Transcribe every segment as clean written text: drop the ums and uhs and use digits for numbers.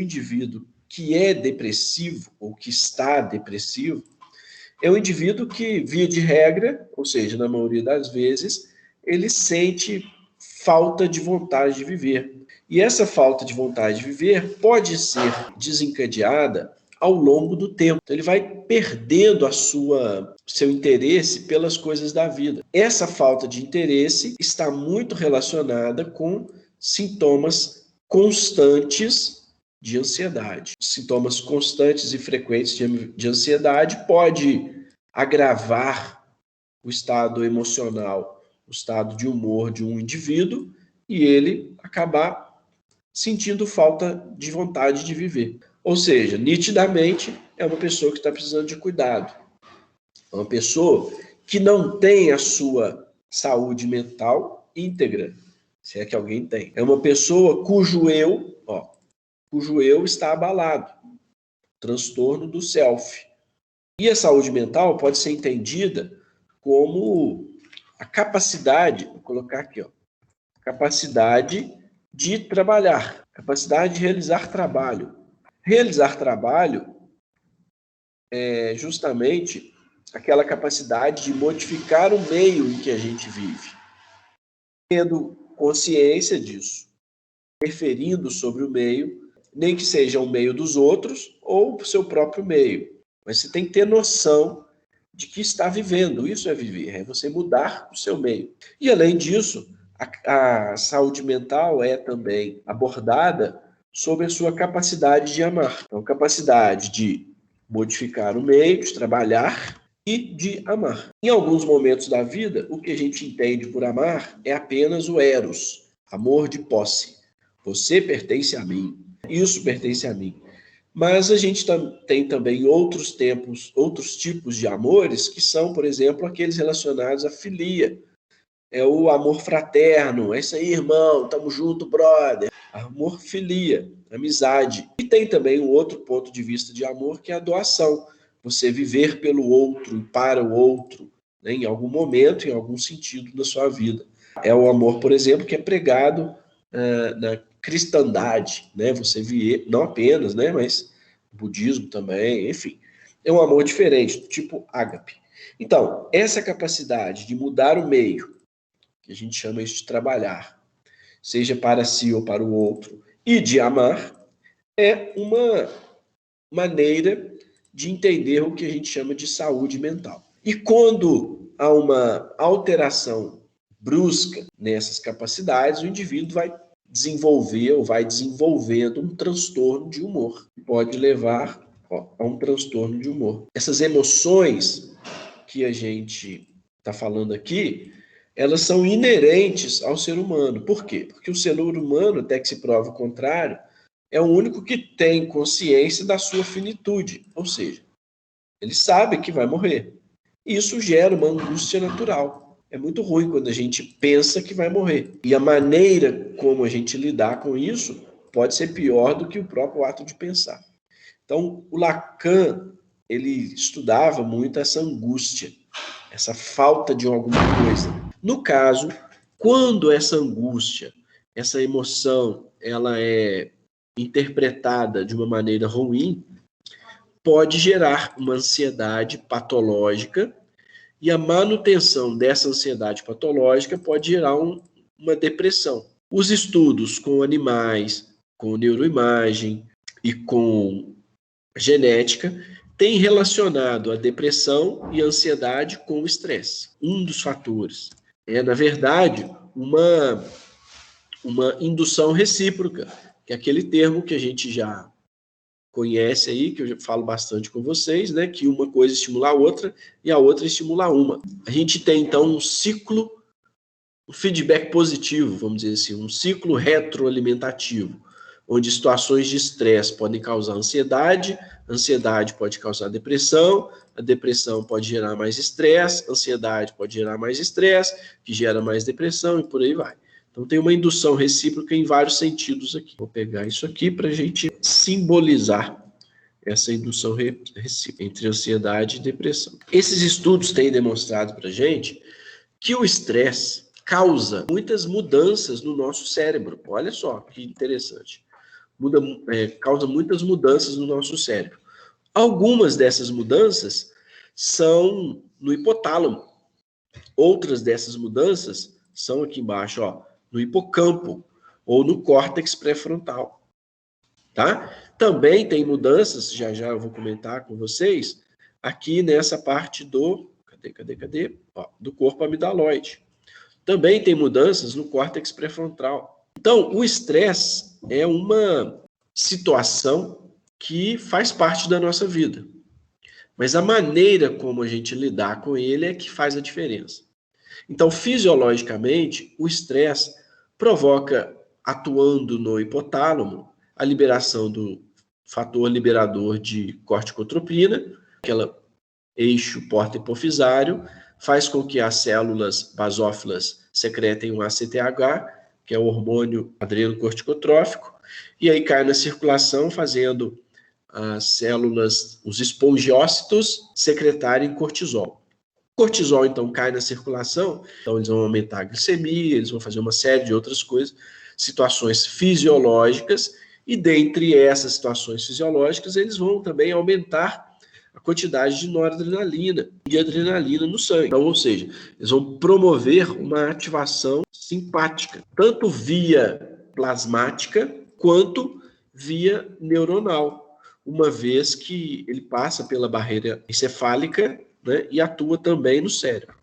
indivíduo que é depressivo ou que está depressivo é um indivíduo que, via de regra, ou seja, na maioria das vezes, ele sente falta de vontade de viver. E essa falta de vontade de viver pode ser desencadeada ao longo do tempo. Então, ele vai perdendo seu interesse pelas coisas da vida. Essa falta de interesse está muito relacionada com sintomas constantes de ansiedade. Sintomas constantes e frequentes de ansiedade pode agravar o estado emocional, o estado de humor de um indivíduo e ele acabar sentindo falta de vontade de viver. Ou seja, nitidamente é uma pessoa que está precisando de cuidado. É uma pessoa que não tem a sua saúde mental íntegra, se é que alguém tem. É uma pessoa cujo eu está abalado, transtorno do self. E a saúde mental pode ser entendida como a capacidade, vou colocar aqui, capacidade de trabalhar, capacidade de realizar trabalho. Realizar trabalho é justamente aquela capacidade de modificar o meio em que a gente vive. Tendo consciência disso, interferindo sobre o meio, nem que seja o meio dos outros ou o seu próprio meio. Mas você tem que ter noção de que está vivendo. Isso é viver, é você mudar o seu meio. E, além disso, a saúde mental é também abordada sobre a sua capacidade de amar. Então, capacidade de modificar o meio, de trabalhar e de amar. Em alguns momentos da vida, o que a gente entende por amar é apenas o eros, amor de posse. Você pertence a mim, isso pertence a mim. Mas a gente tem também outros tipos de amores que são, por exemplo, aqueles relacionados à filia. É o amor fraterno, é isso aí, irmão, tamo junto, brother. Amor filia, amizade. E tem também um outro ponto de vista de amor, que é a doação. Você viver pelo outro e para o outro, né, em algum momento, em algum sentido da sua vida. É o amor, por exemplo, que é pregado na cristandade, né? Você vier, não apenas, né? Mas budismo também, enfim. É um amor diferente, do tipo ágape. Então, essa capacidade de mudar o meio, que a gente chama isso de trabalhar, seja para si ou para o outro, e de amar, é uma maneira de entender o que a gente chama de saúde mental. E quando há uma alteração brusca nessas capacidades, o indivíduo vai desenvolver ou vai desenvolvendo um transtorno de humor. Pode levar a um transtorno de humor. Essas emoções que a gente está falando aqui, elas são inerentes ao ser humano. Por quê? Porque o ser humano, até que se prove o contrário, é o único que tem consciência da sua finitude. Ou seja, ele sabe que vai morrer. Isso gera uma angústia natural. É muito ruim quando a gente pensa que vai morrer. E a maneira como a gente lidar com isso pode ser pior do que o próprio ato de pensar. Então, o Lacan, ele estudava muito essa angústia, essa falta de alguma coisa. No caso, quando essa angústia, essa emoção, ela é interpretada de uma maneira ruim, pode gerar uma ansiedade patológica e a manutenção dessa ansiedade patológica pode gerar uma depressão. Os estudos com animais, com neuroimagem e com genética têm relacionado a depressão e a ansiedade com o estresse. Um dos fatores é, na verdade, uma indução recíproca, que é aquele termo que a gente já conhece aí, que eu já falo bastante com vocês, né? Que uma coisa estimula a outra e a outra estimula uma. A gente tem, então, um ciclo, um feedback positivo, vamos dizer assim, um ciclo retroalimentativo, onde situações de estresse podem causar ansiedade, a ansiedade pode causar depressão, a depressão pode gerar mais estresse, a ansiedade pode gerar mais estresse, que gera mais depressão e por aí vai. Então tem uma indução recíproca em vários sentidos aqui. Vou pegar isso aqui para a gente simbolizar essa indução recíproca entre ansiedade e depressão. Esses estudos têm demonstrado para a gente que o estresse causa muitas mudanças no nosso cérebro. Olha só que interessante. causa muitas mudanças no nosso cérebro. Algumas dessas mudanças são no hipotálamo. Outras dessas mudanças são aqui embaixo, ó, no hipocampo ou no córtex pré-frontal. Tá? Também tem mudanças, já eu vou comentar com vocês, aqui nessa parte do... Cadê? Ó, do corpo amidaloide. Também tem mudanças no córtex pré-frontal. Então, o estresse é uma situação que faz parte da nossa vida. Mas a maneira como a gente lidar com ele é que faz a diferença. Então, fisiologicamente, o estresse provoca, atuando no hipotálamo, a liberação do fator liberador de corticotropina, aquele eixo porta-hipofisário, faz com que as células basófilas secretem um ACTH, que é o hormônio adrenocorticotrófico, e aí cai na circulação, fazendo as células, os espongiócitos, secretarem cortisol. O cortisol, então, cai na circulação, então eles vão aumentar a glicemia, eles vão fazer uma série de outras coisas, situações fisiológicas, e dentre essas situações fisiológicas, eles vão também aumentar a quantidade de noradrenalina e adrenalina no sangue. Então, ou seja, eles vão promover uma ativação simpática, tanto via plasmática quanto via neuronal, uma vez que ele passa pela barreira encefálica, né, e atua também no cérebro.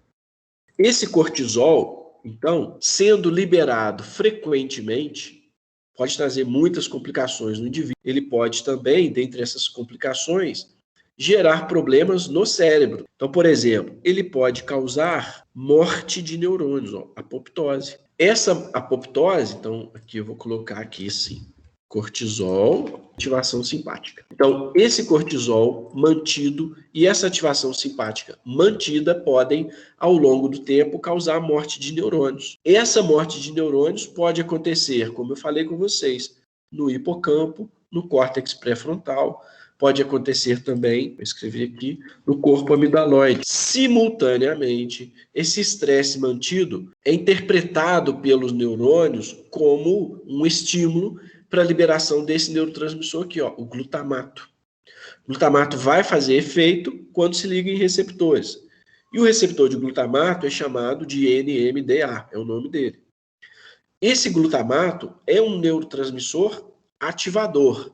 Esse cortisol, então, sendo liberado frequentemente, pode trazer muitas complicações no indivíduo. Ele pode também, dentre essas complicações, gerar problemas no cérebro. Então, por exemplo, ele pode causar morte de neurônios, ó, apoptose. Essa apoptose, então, aqui eu vou colocar aqui assim, cortisol, ativação simpática. Então, esse cortisol mantido e essa ativação simpática mantida podem, ao longo do tempo, causar morte de neurônios. Essa morte de neurônios pode acontecer, como eu falei com vocês, no hipocampo, no córtex pré-frontal, pode acontecer também, eu escrevi aqui, no corpo amidaloide. Simultaneamente, esse estresse mantido é interpretado pelos neurônios como um estímulo para a liberação desse neurotransmissor aqui, ó, o glutamato. O glutamato vai fazer efeito quando se liga em receptores. E o receptor de glutamato é chamado de NMDA, é o nome dele. Esse glutamato é um neurotransmissor ativador,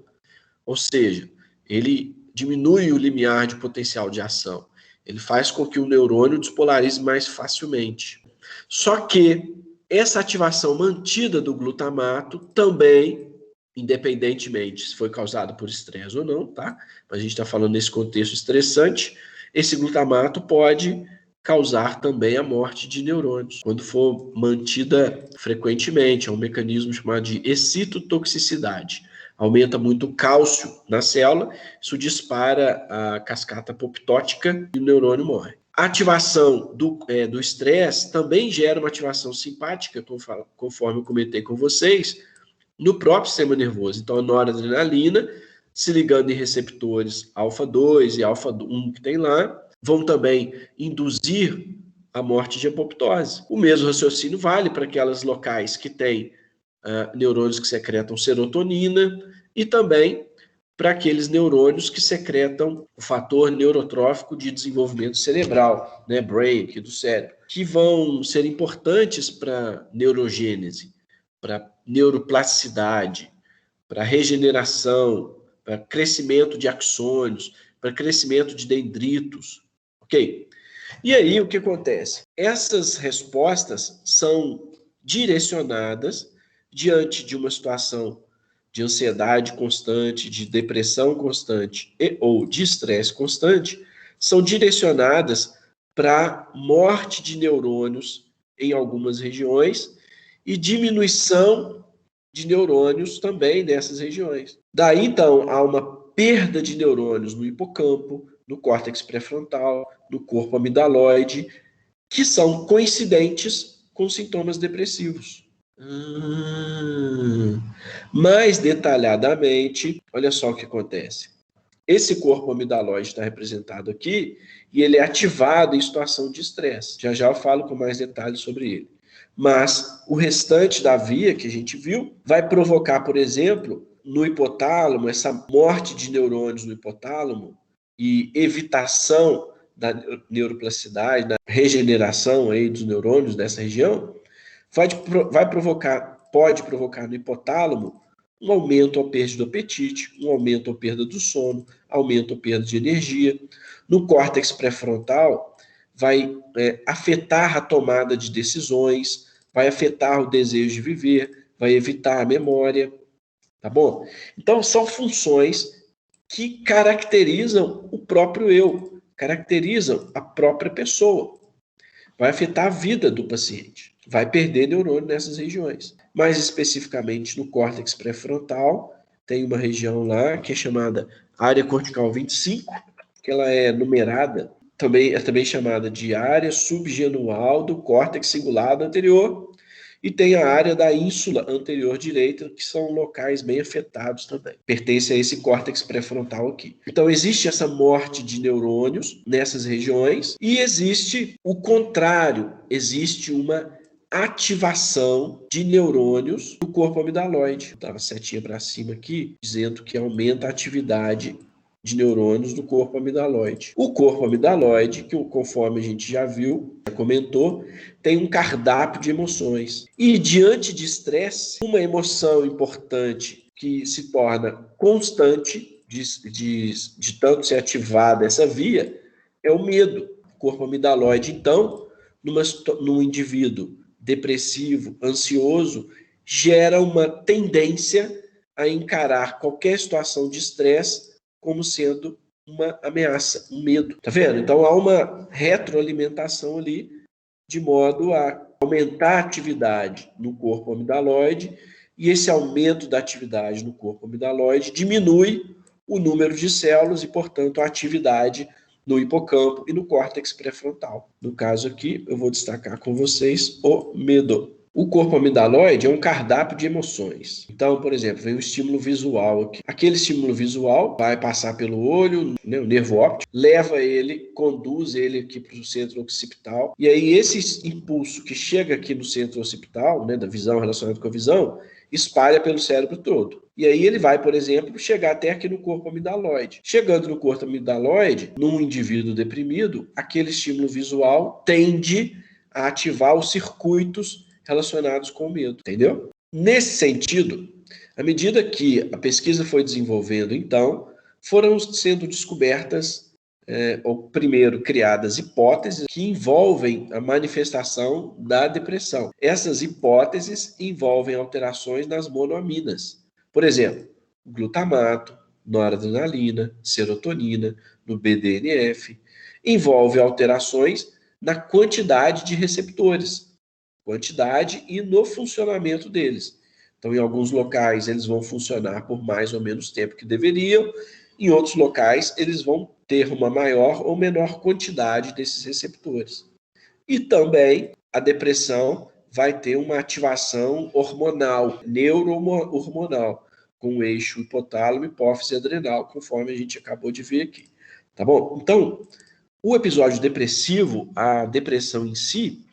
ou seja, ele diminui o limiar de potencial de ação. Ele faz com que o neurônio despolarize mais facilmente. Só que essa ativação mantida do glutamato também, independentemente se foi causado por estresse ou não, tá? A gente está falando nesse contexto estressante, esse glutamato pode causar também a morte de neurônios, quando for mantida frequentemente. É um mecanismo chamado de excitotoxicidade. Aumenta muito o cálcio na célula, isso dispara a cascata apoptótica e o neurônio morre. A ativação do estresse também gera uma ativação simpática, conforme eu comentei com vocês, no próprio sistema nervoso. Então, a noradrenalina, se ligando em receptores alfa-2 e alfa-1 que tem lá, vão também induzir a morte de apoptose. O mesmo raciocínio vale para aquelas locais que têm neurônios que secretam serotonina e também para aqueles neurônios que secretam o fator neurotrófico de desenvolvimento cerebral, né, brain, aqui do cérebro, que vão ser importantes para neurogênese, para neuroplasticidade, para regeneração, para crescimento de axônios, para crescimento de dendritos, ok? E aí, o que acontece? Essas respostas são direcionadas diante de uma situação de ansiedade constante, de depressão constante ou de estresse constante, são direcionadas para morte de neurônios em algumas regiões e diminuição de neurônios também nessas regiões. Daí, então, há uma perda de neurônios no hipocampo, no córtex pré-frontal, no corpo amidaloide, que são coincidentes com sintomas depressivos. Mais detalhadamente, olha só o que acontece. Esse corpo amidaloide está representado aqui e ele é ativado em situação de estresse. Já eu falo com mais detalhes sobre ele. Mas o restante da via que a gente viu vai provocar, por exemplo, no hipotálamo, essa morte de neurônios no hipotálamo e evitação da neuroplasticidade, da regeneração aí dos neurônios dessa região, pode provocar no hipotálamo um aumento ou perda do apetite, um aumento ou perda do sono, aumento ou perda de energia. No córtex pré-frontal, vai afetar a tomada de decisões, vai afetar o desejo de viver, vai evitar a memória, tá bom? Então, são funções que caracterizam o próprio eu, caracterizam a própria pessoa. Vai afetar a vida do paciente. Vai perder neurônio nessas regiões. Mais especificamente no córtex pré-frontal, tem uma região lá que é chamada área cortical 25, que ela é numerada, é também chamada de área subgenual do córtex cingulado anterior, e tem a área da ínsula anterior direita, que são locais bem afetados também. Pertence a esse córtex pré-frontal aqui. Então, existe essa morte de neurônios nessas regiões e existe o contrário, existe uma ativação de neurônios do corpo amidaloide. Eu estava setinha para cima aqui, dizendo que aumenta a atividade de neurônios do corpo amidaloide. O corpo amidaloide, que conforme a gente já viu, já comentou, tem um cardápio de emoções. E diante de estresse, uma emoção importante que se torna constante de tanto ser ativada essa via é o medo. O corpo amidaloide, então, num indivíduo depressivo, ansioso, gera uma tendência a encarar qualquer situação de estresse como sendo uma ameaça, um medo. Tá vendo? Então há uma retroalimentação ali de modo a aumentar a atividade no corpo amidaloide, e esse aumento da atividade no corpo amidaloide diminui o número de células e, portanto, a atividade no hipocampo e no córtex pré-frontal. No caso aqui, eu vou destacar com vocês o medo. O corpo amidaloide é um cardápio de emoções. Então, por exemplo, vem o estímulo visual aqui. Aquele estímulo visual vai passar pelo olho, né, o nervo óptico, conduz ele aqui para o centro occipital. E aí esse impulso que chega aqui no centro occipital, né, da visão relacionada com a visão, espalha pelo cérebro todo. E aí ele vai, por exemplo, chegar até aqui no corpo amidaloide. Chegando no corpo amidaloide, num indivíduo deprimido, aquele estímulo visual tende a ativar os circuitos relacionados com o medo, entendeu? Nesse sentido, à medida que a pesquisa foi desenvolvendo, então, foram sendo descobertas, ou primeiro criadas hipóteses que envolvem a manifestação da depressão. Essas hipóteses envolvem alterações nas monoaminas. Por exemplo, glutamato, noradrenalina, serotonina, no BDNF. Envolve alterações na quantidade de receptores, quantidade e no funcionamento deles. Então, em alguns locais, eles vão funcionar por mais ou menos tempo que deveriam, em outros locais, eles vão ter uma maior ou menor quantidade desses receptores. E também a depressão vai ter uma ativação hormonal, neurohormonal, com o eixo hipotálamo, hipófise e adrenal, conforme a gente acabou de ver aqui. Tá bom? Então, o episódio depressivo, a depressão em si,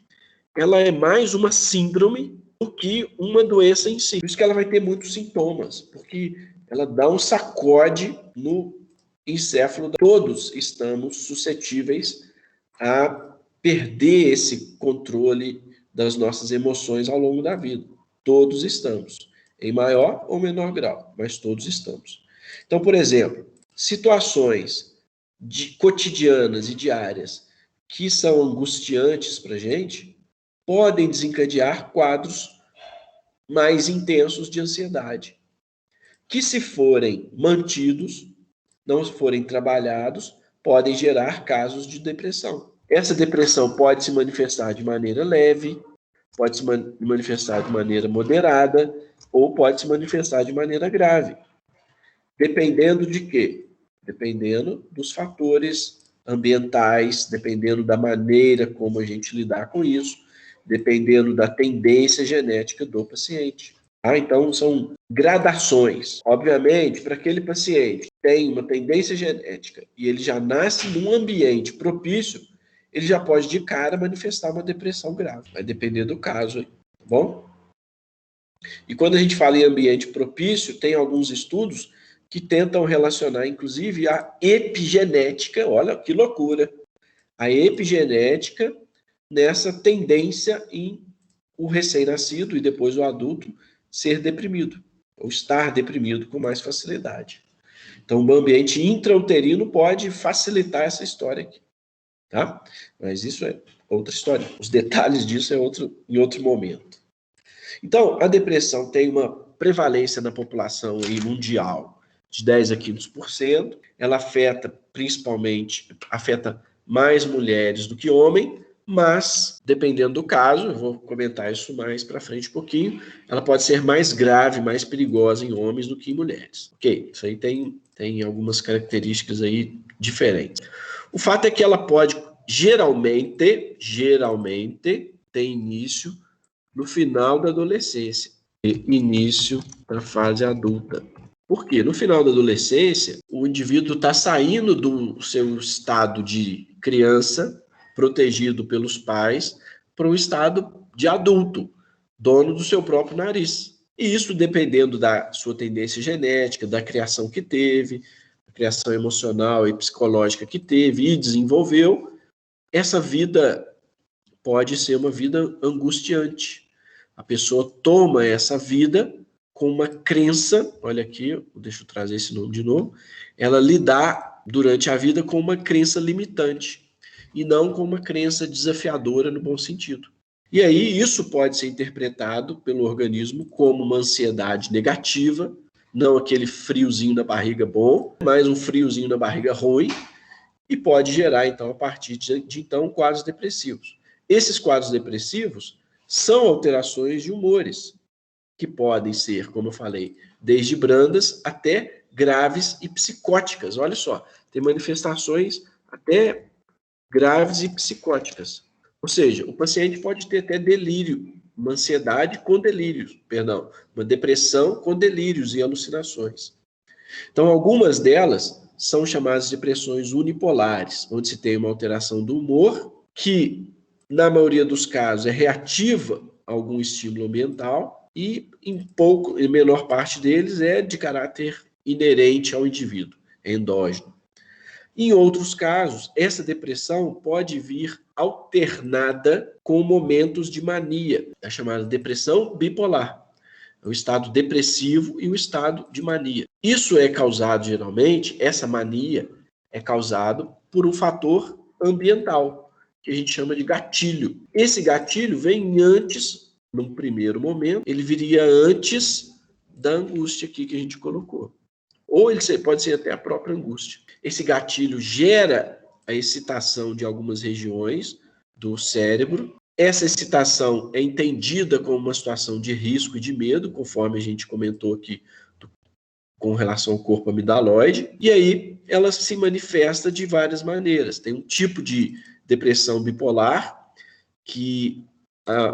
ela é mais uma síndrome do que uma doença em si. Por isso que ela vai ter muitos sintomas, porque ela dá um sacode no encéfalo. Todos estamos suscetíveis a perder esse controle das nossas emoções ao longo da vida. Todos estamos, em maior ou menor grau, mas todos estamos. Então, por exemplo, situações cotidianas e diárias que são angustiantes para a gente, podem desencadear quadros mais intensos de ansiedade, que se forem mantidos, não forem trabalhados, podem gerar casos de depressão. Essa depressão pode se manifestar de maneira leve, pode se manifestar de maneira moderada, ou pode se manifestar de maneira grave. Dependendo de quê? Dependendo dos fatores ambientais, dependendo da maneira como a gente lidar com isso, dependendo da tendência genética do paciente. Então, são gradações. Obviamente, para aquele paciente que tem uma tendência genética e ele já nasce num ambiente propício, ele já pode de cara manifestar uma depressão grave. Vai depender do caso, tá bom? E quando a gente fala em ambiente propício, tem alguns estudos que tentam relacionar, inclusive, a epigenética, olha que loucura, a epigenética nessa tendência em o recém-nascido e depois o adulto ser deprimido, ou estar deprimido com mais facilidade. Então, o ambiente intrauterino pode facilitar essa história aqui, tá? Mas isso é outra história. Os detalhes disso em outro momento. Então, a depressão tem uma prevalência na população aí mundial de 10 a 15%. Ela afeta mais mulheres do que homens, mas, dependendo do caso, eu vou comentar isso mais para frente um pouquinho, ela pode ser mais grave, mais perigosa em homens do que em mulheres. Ok, isso aí tem algumas características aí diferentes. O fato é que ela pode, geralmente, ter início no final da adolescência e início da fase adulta. Por quê? No final da adolescência, o indivíduo está saindo do seu estado de criança, protegido pelos pais, para um estado de adulto, dono do seu próprio nariz. E isso dependendo da sua tendência genética, da criação que teve, da criação emocional e psicológica que teve e desenvolveu, essa vida pode ser uma vida angustiante. A pessoa toma essa vida com uma crença, olha aqui, deixa eu trazer esse nome de novo, ela lidar durante a vida com uma crença limitante e não com uma crença desafiadora no bom sentido. E aí isso pode ser interpretado pelo organismo como uma ansiedade negativa, não aquele friozinho na barriga bom, mas um friozinho na barriga ruim, e pode gerar, então, a partir de então, quadros depressivos. Esses quadros depressivos são alterações de humores, que podem ser, como eu falei, desde brandas até graves e psicóticas. Olha só, tem manifestações até graves e psicóticas. Ou seja, o paciente pode ter até delírio, uma ansiedade com delírios, perdão, uma depressão com delírios e alucinações. Então, algumas delas são chamadas de depressões unipolares, onde se tem uma alteração do humor, que, na maioria dos casos, é reativa a algum estímulo ambiental, e em menor parte deles é de caráter inerente ao indivíduo, é endógeno. Em outros casos, essa depressão pode vir alternada com momentos de mania, é chamada depressão bipolar. O estado depressivo e o estado de mania. Isso é causado, geralmente, essa mania é causado por um fator ambiental, que a gente chama de gatilho. Esse gatilho vem antes, num primeiro momento, ele viria antes da angústia aqui que a gente colocou. Ou ele pode ser até a própria angústia. Esse gatilho gera a excitação de algumas regiões do cérebro. Essa excitação é entendida como uma situação de risco e de medo, conforme a gente comentou aqui com relação ao corpo amidaloide, e aí ela se manifesta de várias maneiras. Tem um tipo de depressão bipolar, que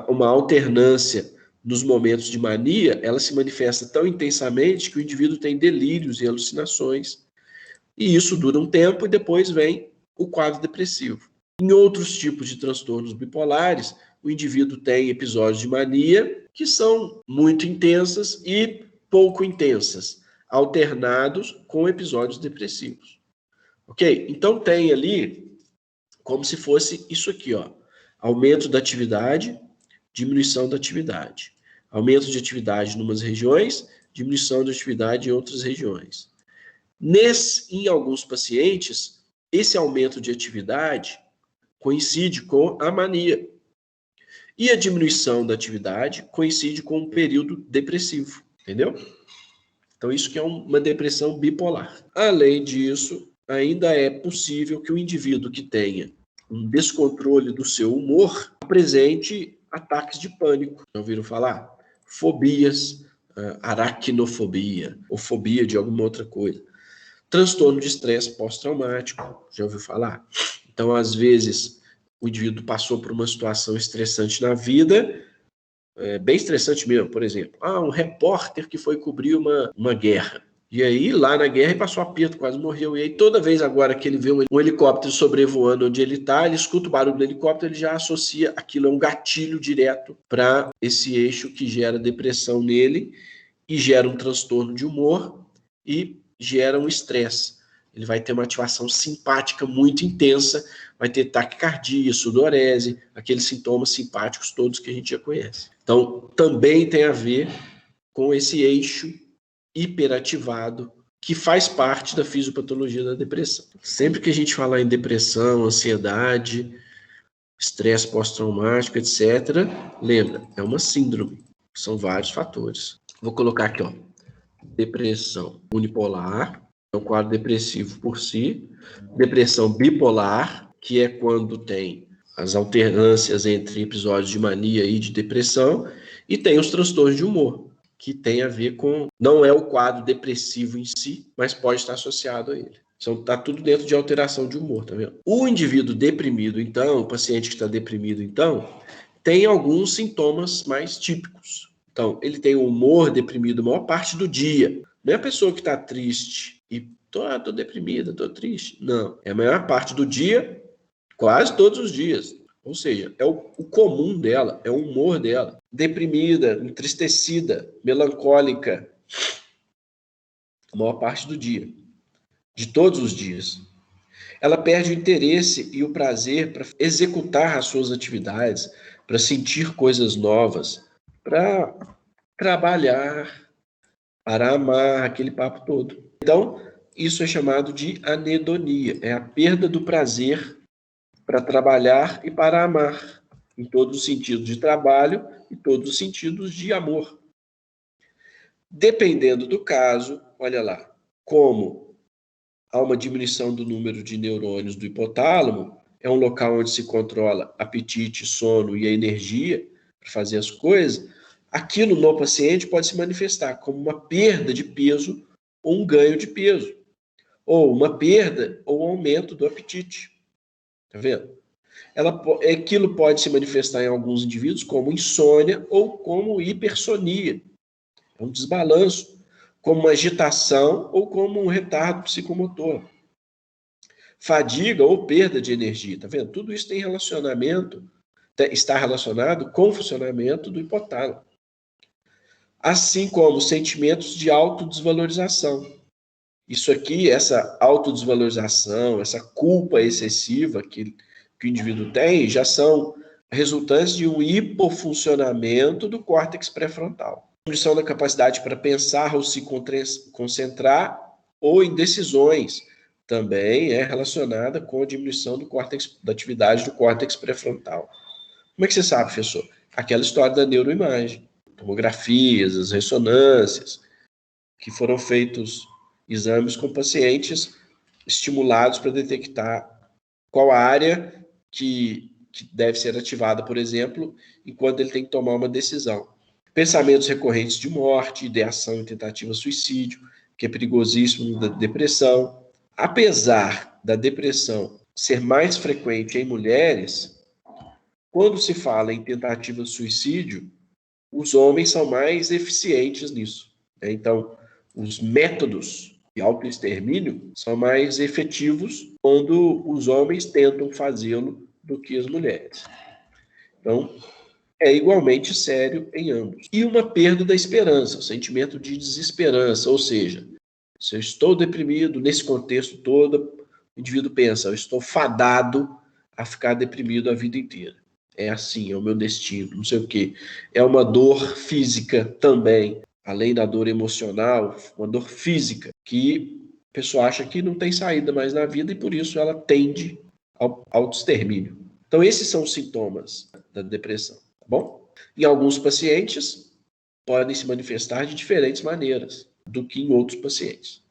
uma alternância nos momentos de mania, ela se manifesta tão intensamente que o indivíduo tem delírios e alucinações, e isso dura um tempo e depois vem o quadro depressivo. Em outros tipos de transtornos bipolares, o indivíduo tem episódios de mania que são muito intensas e pouco intensas, alternados com episódios depressivos. Ok? Então tem ali como se fosse isso aqui, ó. Aumento da atividade, diminuição da atividade. Aumento de atividade em umas regiões, diminuição de atividade em outras regiões. Em alguns pacientes, esse aumento de atividade coincide com a mania. E a diminuição da atividade coincide com um período depressivo, entendeu? Então, isso que é uma depressão bipolar. Além disso, ainda é possível que o indivíduo que tenha um descontrole do seu humor apresente ataques de pânico. Já ouviram falar? Fobias, aracnofobia, ou fobia de alguma outra coisa. Transtorno de estresse pós-traumático, já ouviu falar? Então, às vezes, o indivíduo passou por uma situação estressante na vida, bem estressante mesmo, por exemplo. Um repórter que foi cobrir uma guerra. E aí, lá na guerra, ele passou aperto, quase morreu. E aí, toda vez agora que ele vê um helicóptero sobrevoando onde ele está, ele escuta o barulho do helicóptero, ele já associa aquilo a um gatilho direto para esse eixo que gera depressão nele e gera um transtorno de humor e gera um estresse. Ele vai ter uma ativação simpática muito intensa, vai ter taquicardia, sudorese, aqueles sintomas simpáticos todos que a gente já conhece. Então, também tem a ver com esse eixo hiperativado que faz parte da fisiopatologia da depressão. Sempre que a gente falar em depressão, ansiedade, estresse pós-traumático, etc., lembra, é uma síndrome. São vários fatores. Vou colocar aqui, ó, depressão unipolar, é um quadro depressivo por si. Depressão bipolar, que é quando tem as alternâncias entre episódios de mania e de depressão. E tem os transtornos de humor, que tem a ver com... Não é o quadro depressivo em si, mas pode estar associado a ele. Então, está tudo dentro de alteração de humor, tá vendo? O indivíduo deprimido, então, o paciente que está deprimido, então, tem alguns sintomas mais típicos. Então, ele tem o humor deprimido a maior parte do dia. Não é a pessoa que está triste e tô deprimida, tô triste. Não, é a maior parte do dia, quase todos os dias. Ou seja, é o comum dela, é o humor dela. Deprimida, entristecida, melancólica, a maior parte do dia, de todos os dias. Ela perde o interesse e o prazer para executar as suas atividades, para sentir coisas novas, para trabalhar, para amar, aquele papo todo. Então, isso é chamado de anedonia, é a perda do prazer para trabalhar e para amar, em todos os sentidos de trabalho e todos os sentidos de amor. Dependendo do caso, olha lá, como há uma diminuição do número de neurônios do hipotálamo, é um local onde se controla apetite, sono e a energia para fazer as coisas, aquilo no paciente pode se manifestar como uma perda de peso ou um ganho de peso, ou uma perda ou aumento do apetite. Tá vendo? Aquilo pode se manifestar em alguns indivíduos como insônia ou como hipersonia. É um desbalanço, como uma agitação ou como um retardo psicomotor. Fadiga ou perda de energia, tá vendo? Tudo isso tem relacionamento, está relacionado com o funcionamento do hipotálamo. Assim como sentimentos de autodesvalorização. Isso aqui, essa autodesvalorização, essa culpa excessiva que o indivíduo tem, já são resultantes de um hipofuncionamento do córtex pré-frontal. Diminuição da capacidade para pensar ou se concentrar ou em decisões também é relacionada com a diminuição do córtex, da atividade do córtex pré-frontal. Como é que você sabe, professor? Aquela história da neuroimagem, tomografias, as ressonâncias, que foram feitos exames com pacientes estimulados para detectar qual a área que deve ser ativada, por exemplo, enquanto ele tem que tomar uma decisão. Pensamentos recorrentes de morte, ideação e tentativa de suicídio, que é perigosíssimo, da depressão. Apesar da depressão ser mais frequente em mulheres, quando se fala em tentativa de suicídio, os homens são mais eficientes nisso. Então, os métodos de autoextermínio são mais efetivos quando os homens tentam fazê-lo do que as mulheres. Então, é igualmente sério em ambos. E uma perda da esperança, o sentimento de desesperança, ou seja, se eu estou deprimido nesse contexto todo, o indivíduo pensa, eu estou fadado a ficar deprimido a vida inteira. É assim, é o meu destino, não sei o quê. É uma dor física também, além da dor emocional, uma dor física, que a pessoa acha que não tem saída mais na vida e por isso ela tende ao autoextermínio. Então, esses são os sintomas da depressão, tá bom? Em alguns pacientes, podem se manifestar de diferentes maneiras do que em outros pacientes.